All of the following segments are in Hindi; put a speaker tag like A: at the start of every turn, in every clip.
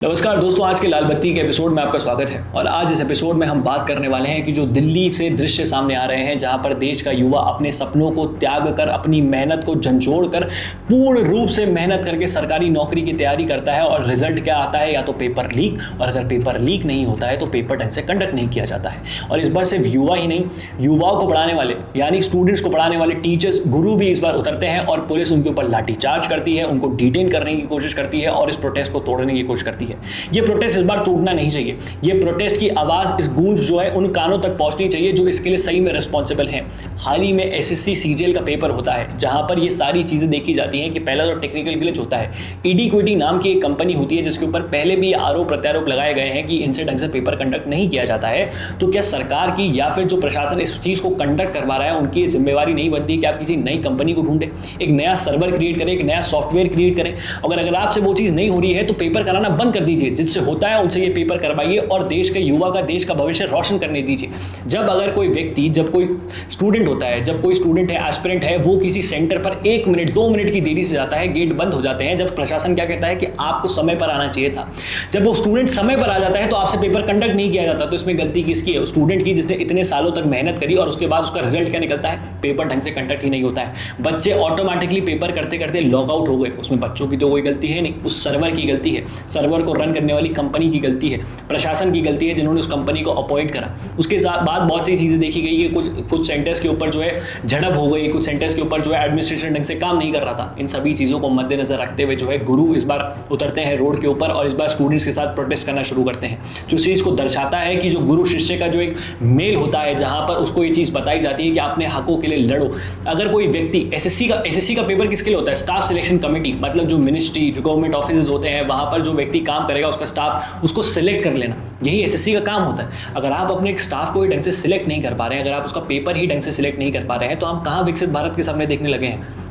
A: नमस्कार दोस्तों, आज के लाल बत्ती के एपिसोड में आपका स्वागत है। और आज इस एपिसोड में हम बात करने वाले हैं कि जो दिल्ली से दृश्य सामने आ रहे हैं, जहां पर देश का युवा अपने सपनों को त्याग कर, अपनी मेहनत को झंझोड़ कर, पूर्ण रूप से मेहनत करके सरकारी नौकरी की तैयारी करता है और रिजल्ट क्या आता है, या तो पेपर लीक, और अगर पेपर लीक नहीं होता है तो पेपर ढंग से कंडक्ट नहीं किया जाता है। और इस बार सिर्फ युवा ही नहीं, युवाओं को पढ़ाने वाले यानी स्टूडेंट्स को पढ़ाने वाले टीचर्स, गुरु भी इस बार उतरते हैं और पुलिस उनके ऊपर लाठीचार्ज करती है, उनको डिटेन करने की कोशिश करती है और इस प्रोटेस्ट को तोड़ने की कोशिश करती है। ये प्रोटेस्ट इस बार टूटना नहीं चाहिए। ये प्रोटेस्ट की आवाज, इस गूंज जो है उन कानों तक पहुंचनी चाहिए जो इसके लिए सही में रिस्पॉन्सिबल हैं। हाल ही में एसएससी सीजीएल का पेपर होता है, जहां पर ये सारी चीजें देखी जाती हैं कि पहला जो टेक्निकल ग्लिच होता है, इक्विटी नाम की एक कंपनी होती है जिसके ऊपर पहले भी आरोप प्रत्यारोप लगाए गए हैं कि इनसे ढंग से पेपर कंडक्ट नहीं किया जाता है। तो क्या सरकार की या फिर जो प्रशासन इस चीज को कंडक्ट करवा रहा है, उनकी जिम्मेवारी नहीं बनती कि आप किसी नई कंपनी को ढूंढे, एक नया सर्वर क्रिएट करें, एक नया सॉफ्टवेयर क्रिएट करें। अगर आपसे वो चीज नहीं हो रही है तो पेपर कराना बंद कर दीजिए, जिससे होता है उनसे ये पेपर करवाइए और देश के युवा का, देश का भविष्य रोशन करने दीजिए। जब अगर कोई व्यक्ति, जब कोई स्टूडेंट होता है, जब कोई स्टूडेंट है, एस्पिरेंट है, वो किसी सेंटर पर 1 मिनट 2 मिनट की देरी से जाता है, गेट बंद हो जाते हैं। जब प्रशासन क्या कहता है कि आपको समय पर आना चाहिए था, जब वो स्टूडेंट समय पर आ जाता है तो आपसे पेपर कंडक्ट नहीं किया जाता। तो इसमें गलती किसकी है? स्टूडेंट की, जिसने इतने सालों तक मेहनत करी और उसके बाद उसका रिजल्ट क्या निकलता है? पेपर ढंग से कंडक्ट ही नहीं होता है। बच्चे ऑटोमेटिकली पेपर करते करते लॉग आउट हो गए। उसमें बच्चों की तो कोई गलती है नहीं, उस सर्वर की गलती है, सर्वर को रन करने वाली कंपनी की गलती है, प्रशासन की गलती है जिन्होंने उस कंपनी को अपॉइंट करा। उसके बाद बहुत सी चीजें देखी गई कि कुछ सेंटर्स के ऊपर जो है झड़प हो गई, कुछ सेंटर्स के ऊपर जो है एडमिनिस्ट्रेशन ढंग से काम नहीं कर रहा था। इन सभी चीजों को मद्देनजर रखते हुए जो है गुरु इस बार उतरते हैं रोड के ऊपर और इस बार स्टूडेंट्स के साथ प्रोटेस्ट करना शुरू करते हैं, जो इस चीज को दर्शाता है कि जो गुरु शिष्य का जो एक मेल होता है, जहां पर उसको ये चीज बताई जाती है कि अपने हकों के लिए लड़ो। अगर कोई व्यक्ति, एसएससी का पेपर किसके लिए होता है? स्टाफ सिलेक्शन कमेटी, मतलब जो मिनिस्ट्री, जो गवर्नमेंट ऑफिस होते हैं, वहां पर जो व्यक्ति काम करेगा, उसका स्टाफ, उसको सिलेक्ट कर लेना, यही एसएससी का काम होता है। अगर आप अपने स्टाफ को ही ढंग से सिलेक्ट नहीं कर पा रहे हैं, अगर आप उसका पेपर ही ढंग से सिलेक्ट नहीं कर पा रहे हैं, तो हम कहां विकसित भारत के सामने देखने लगे हैं?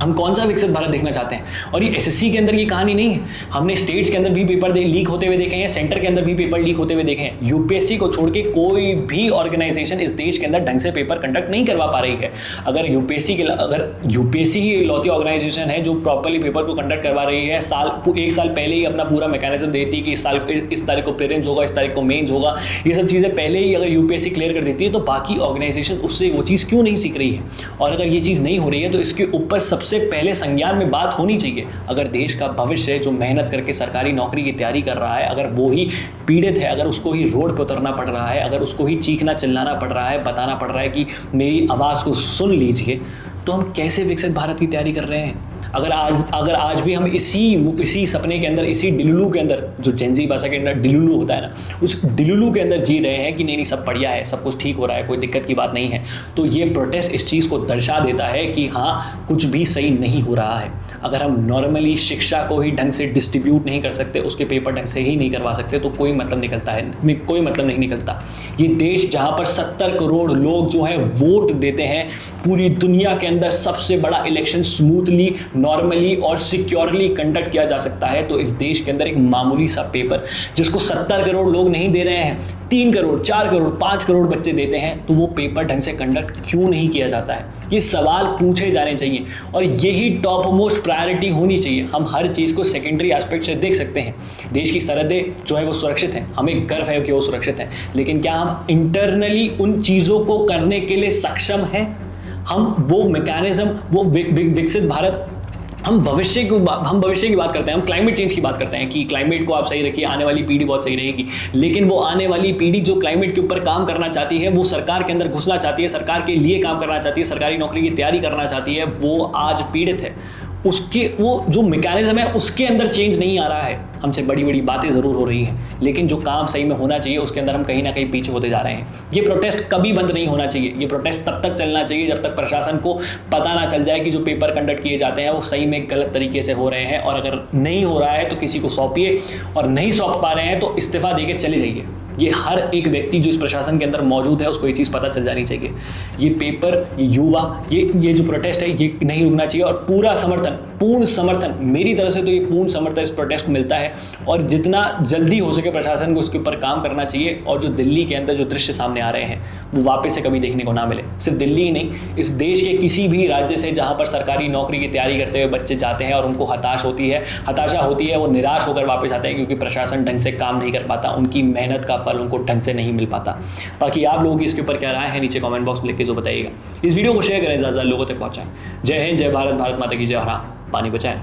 A: हम कौन सा विकसित भारत देखना चाहते हैं? और ये एसएससी के अंदर ये कहानी नहीं है। हमने स्टेट्स के अंदर भी पेपर लीक होते हुए देखे हैं, सेंटर के अंदर भी पेपर लीक होते हुए देखे हैं। यूपीएससी को छोड़ के कोई भी ऑर्गेनाइजेशन इस देश के अंदर ढंग से पेपर कंडक्ट नहीं करवा पा रही है। अगर यूपीएससी ही इकलौती ऑर्गेनाइजेशन है जो प्रॉपरली पेपर को कंडक्ट करवा रही है, 1 साल पहले ही अपना पूरा मैकेनिज्म देती कि इस तारीख को प्रीलिम्स होगा, इस तारीख को मेंस होगा, ये सब चीज़ें पहले ही अगर यूपीएससी क्लियर कर देती है, तो बाकी ऑर्गेनाइजेशन उससे वो चीज़ क्यों नहीं सीख रही है? और अगर ये चीज़ नहीं हो रही है तो इसके ऊपर सबसे पहले संज्ञान में बात होनी चाहिए। अगर देश का भविष्य जो मेहनत करके सरकारी नौकरी की तैयारी कर रहा है, अगर वो ही पीड़ित है, अगर उसको ही रोड पर उतरना पड़ रहा है, अगर उसको ही चीखना चिल्लाना पड़ रहा है, बताना पड़ रहा है कि मेरी आवाज़ को सुन लीजिए, तो हम कैसे विकसित भारत की तैयारी कर रहे हैं? अगर आज भी हम इसी सपने के अंदर, इसी डिलुलू के अंदर, जो जेंजी भाषा के अंदर डिलुलू होता है ना, उस डिलुलू के अंदर जी रहे हैं कि नहीं सब बढ़िया है, सब कुछ ठीक हो रहा है, कोई दिक्कत की बात नहीं है, तो ये प्रोटेस्ट इस चीज़ को दर्शा देता है कि हाँ, कुछ भी सही नहीं हो रहा है। अगर हम नॉर्मली शिक्षा को ही ढंग से डिस्ट्रीब्यूट नहीं कर सकते, उसके पेपर ढंग से ही नहीं करवा सकते, तो कोई मतलब नहीं निकलता। ये देश जहाँ पर 70 करोड़ लोग जो है वोट देते हैं, पूरी दुनिया के अंदर सबसे बड़ा इलेक्शन स्मूथली, नॉर्मली और सिक्योरली कंडक्ट किया जा सकता है, तो इस देश के अंदर एक मामूली सा पेपर जिसको 70 करोड़ लोग नहीं दे रहे हैं, 3 करोड़, 4 करोड़, 5 करोड़ बच्चे देते हैं, तो वो पेपर ढंग से कंडक्ट क्यों नहीं किया जाता है? ये सवाल पूछे जाने चाहिए और यही टॉप मोस्ट प्रायोरिटी होनी चाहिए। हम हर चीज़ को सेकेंडरी एस्पेक्ट से देख सकते हैं। देश की सरहदें जो है वो सुरक्षित हैं, हमें गर्व है कि वो सुरक्षित हैं, लेकिन क्या हम इंटरनली उन चीज़ों को करने के लिए सक्षम हैं? हम वो मैकेनिज्म, वो विकसित भारत, हम भविष्य की बात करते हैं, हम क्लाइमेट चेंज की बात करते हैं कि क्लाइमेट को आप सही रखिए, आने वाली पीढ़ी बहुत सही रहेगी, लेकिन वो आने वाली पीढ़ी जो क्लाइमेट के ऊपर काम करना चाहती है, वो सरकार के अंदर घुसना चाहती है, सरकार के लिए काम करना चाहती है, सरकारी नौकरी की तैयारी करना चाहती है, वो आज पीड़ित है। उसके वो जो मैकेनिज्म है उसके अंदर चेंज नहीं आ रहा है। हमसे बड़ी बड़ी बातें ज़रूर हो रही हैं, लेकिन जो काम सही में होना चाहिए उसके अंदर हम कहीं ना कहीं पीछे होते जा रहे हैं। ये प्रोटेस्ट कभी बंद नहीं होना चाहिए। ये प्रोटेस्ट तब तक चलना चाहिए जब तक प्रशासन को पता ना चल जाए कि जो पेपर कंडक्ट किए जाते हैं वो सही में गलत तरीके से हो रहे हैं, और अगर नहीं हो रहा है तो किसी को सौंपिए, और नहीं सौंप पा रहे हैं तो इस्तीफा देकर चले जाइए। ये हर एक व्यक्ति जो इस प्रशासन के अंदर मौजूद है उसको ये चीज़ पता चल जानी चाहिए। ये पेपर, ये युवा, ये जो प्रोटेस्ट है ये नहीं रुकना चाहिए और पूरा समर्थन, पूर्ण समर्थन मेरी तरफ से तो ये पूर्ण समर्थन इस प्रोटेस्ट को मिलता है और जितना जल्दी हो सके प्रशासन को इसके ऊपर काम करना चाहिए और जो दिल्ली के अंदर जो दृश्य सामने आ रहे हैं वो वापस से कभी देखने को ना मिले। सिर्फ दिल्ली ही नहीं, इस देश के किसी भी राज्य से जहाँ पर सरकारी नौकरी की तैयारी करते हुए बच्चे जाते हैं और उनको हताशा होती है, वो निराश होकर वापस आते हैं क्योंकि प्रशासन ढंग से काम नहीं कर पाता, उनकी मेहनत का फल उनको ढंग से नहीं मिल पाता। बाकी आप लोगों की इसके ऊपर क्या राय है नीचे कमेंट बॉक्स में लिख के जो बताइएगा। इस वीडियो को शेयर करें, ज़्यादा लोगों तक पहुँचाएं। जय हिंद, जय भारत, भारत माता की जय। और हाँ, पानी बचाएं।